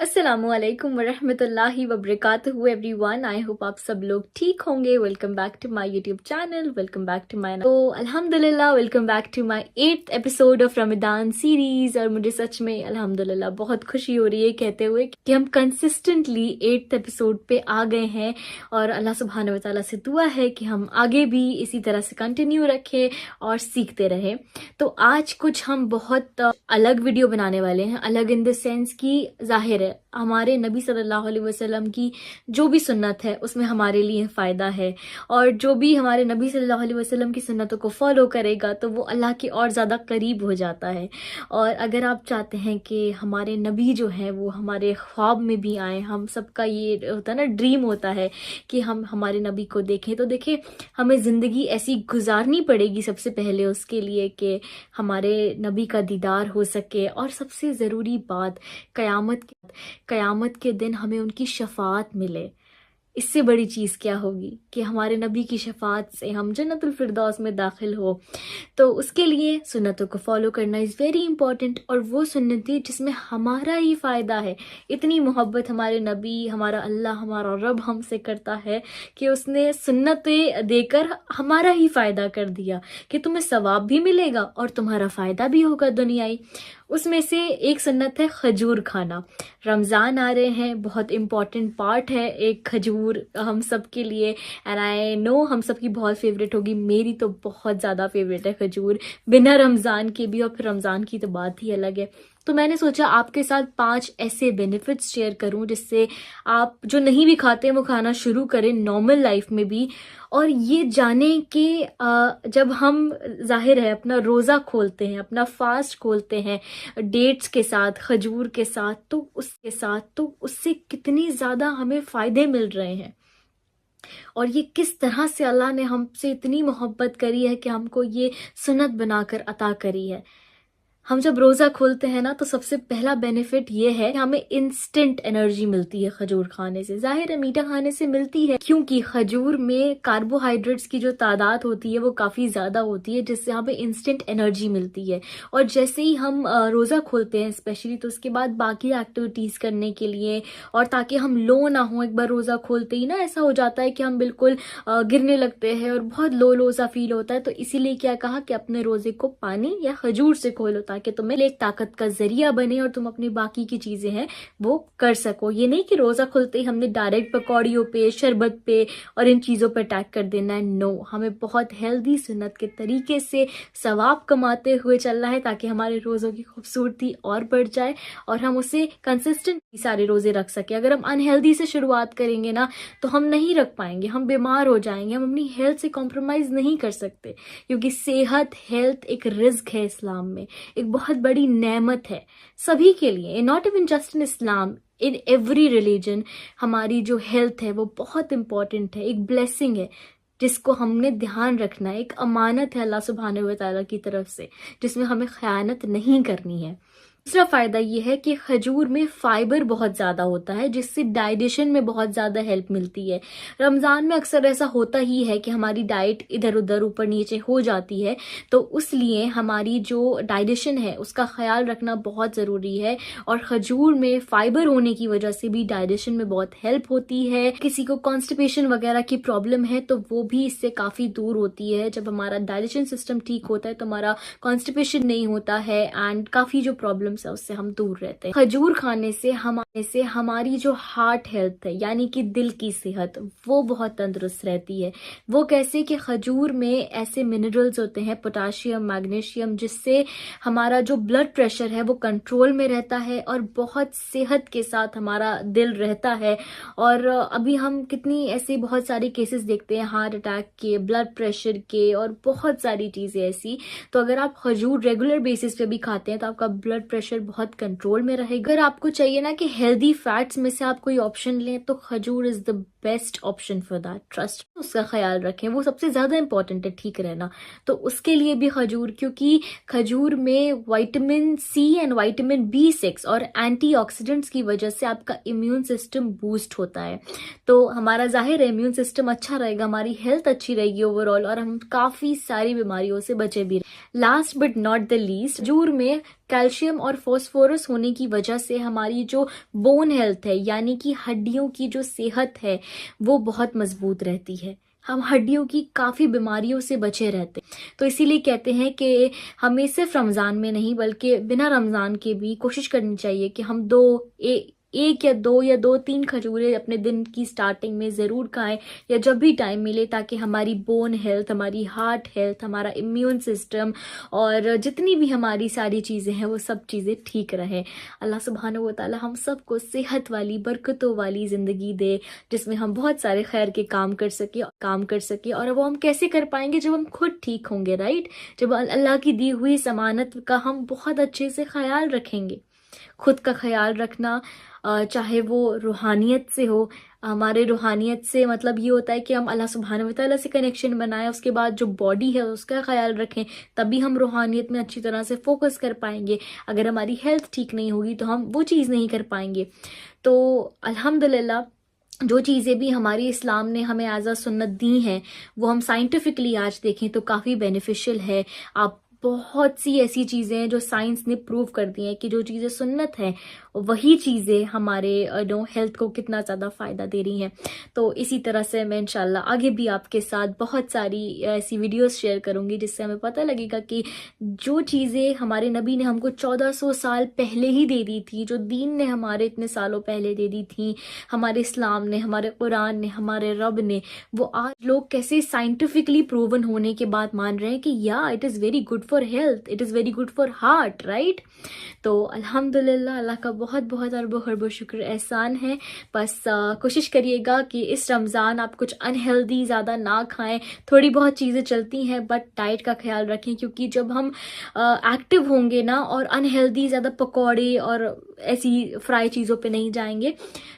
अस्सलामुअलैकुम वरहमतुल्लाहि वबरकातुहू everyone. I hope आप सब लोग ठीक होंगे। Welcome back to my YouTube channel, welcome back to my अल्हम्दुलिल्लाह welcome back to my 8th episode of Ramadan series. और मुझे सच में अल्हम्दुलिल्लाह बहुत खुशी हो रही है कहते हुए कि हम कंसिस्टेंटली 8th एपिसोड पे आ गए हैं। और अल्लाह सुब्हानहू व तआला से दुआ है कि हम आगे भी इसी तरह से कंटिन्यू रखें और सीखते रहें। तो आज कुछ हम बहुत अलग वीडियो बनाने वाले हैं। अलग इन द सेंस कि जाहिर है हमारे नबी सल्लल्लाहु अलैहि वसल्लम की जो भी सुन्नत है उसमें हमारे लिए फ़ायदा है। और जो भी हमारे नबी सल्लल्लाहु अलैहि वसल्लम की सुन्नतों को फॉलो करेगा तो वो अल्लाह के और ज़्यादा करीब हो जाता है। और अगर आप चाहते हैं कि हमारे नबी जो हैं वो हमारे ख्वाब में भी आए, हम सबका ये होता है ना, ड्रीम होता है कि हम हमारे नबी को देखें। तो देखें, हमें ज़िंदगी ऐसी गुजारनी पड़ेगी सबसे पहले उसके लिए कि हमारे नबी का दीदार हो सके। और सबसे ज़रूरी बात, क़यामत के दिन हमें उनकी शफाअत मिले। इससे बड़ी चीज़ क्या होगी कि हमारे नबी की शफाअत से हम जन्नतुल फिरदौस में दाखिल हो। तो उसके लिए सुन्नतों को फॉलो करना इज़ वेरी इंपॉर्टेंट। और वो सुन्नतें जिसमें हमारा ही फ़ायदा है। इतनी मोहब्बत हमारे नबी, हमारा अल्लाह, हमारा रब हमसे करता है कि उसने सुन्नतें देकर हमारा ही फ़ायदा कर दिया कि तुम्हें सवाब भी मिलेगा और तुम्हारा फ़ायदा भी होगा दुनियाई। उसमें से एक सुन्नत है खजूर खाना। रमज़ान आ रहे हैं, बहुत इम्पॉर्टेंट पार्ट है एक खजूर हम सब के लिए। एंड आई नो हम सब की बहुत फेवरेट होगी, मेरी तो बहुत ज़्यादा फेवरेट है खजूर, बिना रमज़ान के भी। और फिर रमज़ान की तो बात ही अलग है। तो मैंने सोचा आपके साथ 5 ऐसे बेनिफिट्स शेयर करूं जिससे आप जो नहीं भी खाते हैं वो खाना शुरू करें नॉर्मल लाइफ में भी। और ये जाने कि जब हम जाहिर है अपना रोज़ा खोलते हैं, अपना फास्ट खोलते हैं डेट्स के साथ, खजूर के साथ, तो उससे कितनी ज़्यादा हमें फ़ायदे मिल रहे हैं। और ये किस तरह से अल्लाह ने हमसे इतनी मोहब्बत करी है कि हमको ये सुन्नत बनाकर अता करी है। हम जब रोज़ा खोलते हैं ना तो सबसे पहला बेनिफिट ये है कि हमें इंस्टेंट एनर्जी मिलती है खजूर खाने से। जाहिर है मीठा खाने से मिलती है क्योंकि खजूर में कार्बोहाइड्रेट्स की जो तादाद होती है वो काफ़ी ज़्यादा होती है, जिससे हमें इंस्टेंट एनर्जी मिलती है। और जैसे ही हम रोज़ा खोलते हैं स्पेशली, तो उसके बाद बाकी एक्टिविटीज़ करने के लिए और ताकि हम लो ना हो, एक बार रोज़ा खोलते ही ना ऐसा हो जाता है कि हम बिल्कुल गिरने लगते हैं और बहुत लो सा फील होता है। तो इसीलिए क्या कहा कि अपने रोज़े को पानी या खजूर से खोलो ताकि तुम्हें एक ताकत का जरिया बने और तुम अपनी बाकी की चीजें हैं वो कर सको। ये नहीं कि रोजा खुलते ही हमने डायरेक्ट पकौड़ियों पे, शरबत पे और इन चीजों पे अटैक कर देना है। नो, हमें बहुत हेल्दी सुन्नत के तरीके से सवाब कमाते हुए चलना है ताकि हमारे रोजों की खूबसूरती और बढ़ जाए और हम उसे कंसिस्टेंट सारे रोजे रख सके। अगर हम अनहेल्दी से शुरुआत करेंगे ना तो हम नहीं रख पाएंगे, हम बीमार हो जाएंगे, हम अपनी हेल्थ से कॉम्प्रोमाइज नहीं कर सकते। क्योंकि सेहत, हेल्थ एक रिस्क है इस्लाम में, एक बहुत बड़ी नेमत है सभी के लिए, not even just in Islam, in every religion. हमारी जो हेल्थ है वो बहुत इंपॉर्टेंट है, एक ब्लेसिंग है जिसको हमने ध्यान रखना है, एक अमानत है अल्लाह सुब्हानहू व तआला की तरफ से जिसमें हमें खयानत नहीं करनी है। दूसरा फायदा ये है कि खजूर में फाइबर बहुत ज़्यादा होता है जिससे डाइजेशन में बहुत ज़्यादा हेल्प मिलती है। रमज़ान में अक्सर ऐसा होता ही है कि हमारी डाइट इधर उधर ऊपर नीचे हो जाती है, तो उसलिए हमारी जो डाइजेशन है उसका ख्याल रखना बहुत ज़रूरी है। और खजूर में फाइबर होने की वजह से भी डाइजेशन में बहुत हेल्प होती है। किसी को कॉन्स्टिपेशन वगैरह की प्रॉब्लम है तो वो भी इससे काफ़ी दूर होती है। जब हमारा डाइजेशन सिस्टम ठीक होता है तो हमारा कॉन्स्टिपेशन नहीं होता है एंड काफ़ी जो प्रॉब्लम से उससे हम दूर रहते हैं। खजूर खाने से हमारी जो हार्ट हेल्थ है यानी कि दिल की सेहत वो बहुत तंदुरुस्त रहती है। वो कैसे कि खजूर में ऐसे मिनरल्स होते हैं, पोटाशियम, मैग्नीशियम, जिससे हमारा जो ब्लड प्रेशर है वो कंट्रोल में रहता है और बहुत सेहत के साथ हमारा दिल रहता है। और अभी हम कितनी ऐसे बहुत सारे केसेस देखते हैं हार्ट अटैक के, ब्लड प्रेशर के और बहुत सारी चीजें ऐसी। तो अगर आप खजूर रेगुलर बेसिस पे भी खाते हैं तो आपका ब्लड प्रेशर बहुत कंट्रोल में रहेगा। अगर आपको चाहिए ना कि हेल्दी फैट्स में से आप कोई ऑप्शन लें तो खजूर is the best option for that. Trust, उसका ख्याल रखें, वो सबसे ज्यादा इंपॉर्टेंट है ठीक रहना। तो उसके लिए भी खजूर, क्योंकि खजूर में vitamin C and vitamin B6 और एंटीऑक्सीडेंट्स की वजह से आपका इम्यून सिस्टम बूस्ट होता है। तो हमारा जाहिर है इम्यून सिस्टम अच्छा रहेगा, हमारी हेल्थ अच्छी रहेगी ओवरऑल और हम काफी सारी बीमारियों से बचे भी। Last but not the least, खजूर में कैल्शियम और फॉस्फोरस होने की वजह से हमारी जो बोन हेल्थ है, यानी कि हड्डियों की जो सेहत है, वो बहुत मजबूत रहती है। हम हड्डियों की काफ़ी बीमारियों से बचे रहते हैं। तो इसीलिए कहते हैं कि हमें सिर्फ रमज़ान में नहीं बल्कि बिना रमज़ान के भी कोशिश करनी चाहिए कि हम एक या दो तीन खजूरें अपने दिन की स्टार्टिंग में ज़रूर खाएं, या जब भी टाइम मिले, ताकि हमारी बोन हेल्थ, हमारी हार्ट हेल्थ, हमारा इम्यून सिस्टम और जितनी भी हमारी सारी चीज़ें हैं वो सब चीज़ें ठीक रहें। अल्लाह सुब्हानहू व तआला हम सबको सेहत वाली, बरकतों वाली ज़िंदगी दे, जिसमें हम बहुत सारे खैर के काम कर सके। और वो हम कैसे कर पाएंगे? जब हम खुद ठीक होंगे, राइट? जब अल्लाह की दी हुई समानत का हम बहुत अच्छे से ख्याल रखेंगे। खुद का ख्याल रखना, चाहे वो रूहानियत से हो, हमारे रूहानियत से मतलब ये होता है कि हम अल्लाह सुब्हानहू व तआला से कनेक्शन बनाएं, उसके बाद जो बॉडी है उसका ख्याल रखें, तभी हम रूहानियत में अच्छी तरह से फोकस कर पाएंगे। अगर हमारी हेल्थ ठीक नहीं होगी तो हम वो चीज़ नहीं कर पाएंगे। तो अल्हम्दुलिल्लाह, जो चीज़ें भी हमारी इस्लाम ने हमें एज अ सुन्नत दी हैं, वो हम साइंटिफिकली आज देखें तो काफ़ी बेनिफिशियल है। आप बहुत सी ऐसी चीज़ें हैं जो साइंस ने प्रूव कर दी हैं कि जो चीज़ें सुन्नत हैं वही चीज़ें हमारे हेल्थ को कितना ज़्यादा फ़ायदा दे रही हैं। तो इसी तरह से मैं इंशाल्लाह आगे भी आपके साथ बहुत सारी ऐसी वीडियोस शेयर करूंगी, जिससे हमें पता लगेगा कि जो चीज़ें हमारे नबी ने हमको 1400 साल पहले ही दे दी थी, जो दीन ने हमारे इतने सालों पहले दे दी थी, हमारे इस्लाम ने, हमारे कुरान ने, हमारे रब ने, वो आज लोग कैसे साइंटिफिकली प्रूवन होने के बाद मान रहे हैं कि या it is very good for health, it is very good for heart, right? तो अल्हम्दुलिल्लाह, अल्लाह का बहुत बहुत अरब शुक्र एहसान है। बस कोशिश करिएगा कि इस रमज़ान आप कुछ अनहेल्दी ज़्यादा ना खाएं। थोड़ी बहुत चीज़ें चलती हैं बट डाइट का ख्याल रखें, क्योंकि जब हम एक्टिव होंगे ना और अनहेल्दी ज़्यादा पकौड़े और ऐसी फ्राई चीज़ों पे नहीं जाएंगे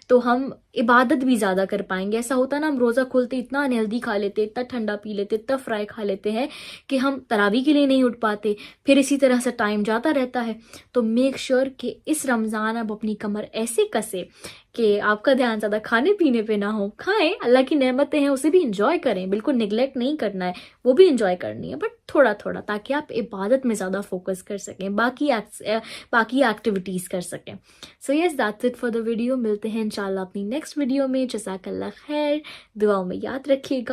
तो हम इबादत भी ज़्यादा कर पाएंगे। ऐसा होता है ना, हम रोज़ा खोलते इतना अनहेल्दी खा लेते, इतना ठंडा पी लेते, इतना फ्राई खा लेते हैं कि हम तरावी के लिए नहीं उठ पाते, फिर इसी तरह से टाइम जाता रहता है। तो मेक श्योर कि इस रमज़ान आप अपनी कमर ऐसे कसे कि आपका ध्यान ज़्यादा खाने पीने पे ना हो। खाएं, अल्लाह की नेमतें हैं उसे भी इंजॉय करें, बिल्कुल निगलेक्ट नहीं करना है, वो भी इंजॉय करनी है, बट थोड़ा थोड़ा, ताकि आप इबादत में ज़्यादा फोकस कर सकें, बाकी एक्टिविटीज़ कर सकें। So yes, that's it for the video. मिलते हैं इंशाल्लाह अपनी नेक्स्ट वीडियो में। जज़ाकल्लाह खैर, दुआओं में याद रखिएगा।